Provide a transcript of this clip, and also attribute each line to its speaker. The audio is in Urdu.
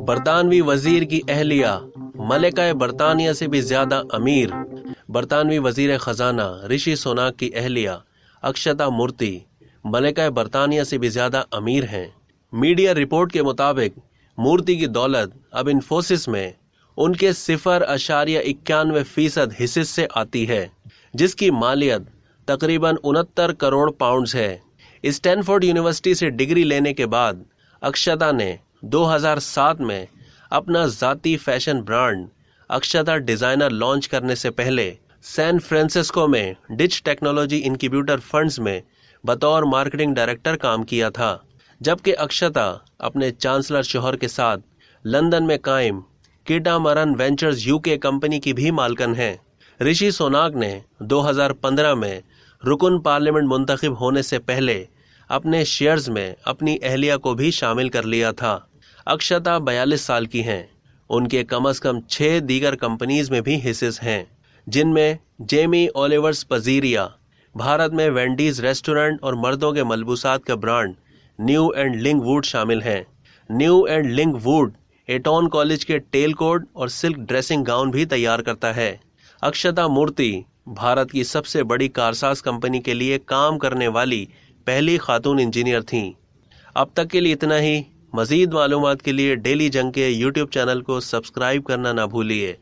Speaker 1: برطانوی وزیر کی اہلیہ ملکہ برطانیہ سے بھی زیادہ امیر۔ برطانوی وزیر خزانہ رشی سوناک کی اہلیہ اکشتا مورتی ملکہ برطانیہ سے بھی زیادہ امیر ہیں۔ میڈیا رپورٹ کے مطابق مورتی کی دولت اب انفوسس میں ان کے 0.91% حصے سے آتی ہے، جس کی مالیت تقریباً 69 کروڑ پاؤنڈز ہے۔ اسٹینفورڈ یونیورسٹی سے ڈگری لینے کے بعد اکشتا نے 2007 میں اپنا ذاتی فیشن برانڈ اکشتا ڈیزائنر لانچ کرنے سے پہلے سین فرانسسکو میں ڈچ ٹیکنالوجی انکیوبیٹر فنڈز میں بطور مارکیٹنگ ڈائریکٹر کام کیا تھا، جبکہ اکشتا اپنے چانسلر شوہر کے ساتھ لندن میں قائم کیٹامارن وینچرز UK کمپنی کی بھی مالکن ہیں۔ رشی سوناک نے 2015 میں رکن پارلیمنٹ منتخب ہونے سے پہلے اپنے شیئرز میں اپنی اہلیہ کو بھی شامل کر لیا تھا۔ اکشتا 42 سال کی ہیں۔ ان کے کم از کم 6 دیگر کمپنیز میں بھی حصص ہیں، جن میں جیمی اولیورز پزیریا، بھارت میں وینڈیز ریسٹورنٹ اور مردوں کے ملبوسات کا brand New and Lingwood شامل ہیں۔ New and Lingwood Eton College کے ٹیل کوڈ اور سلک ڈریسنگ گاؤن بھی تیار کرتا ہے۔ اکشتا مورتی بھارت کی سب سے بڑی کارساز کمپنی کے لیے کام کرنے والی پہلی خاتون انجینئر تھیں۔ اب تک کے لیے اتنا ہی۔ مزید معلومات کے لیے ڈیلی جنگ کے YouTube چینل کو سبسکرائب کرنا نہ بھولیے۔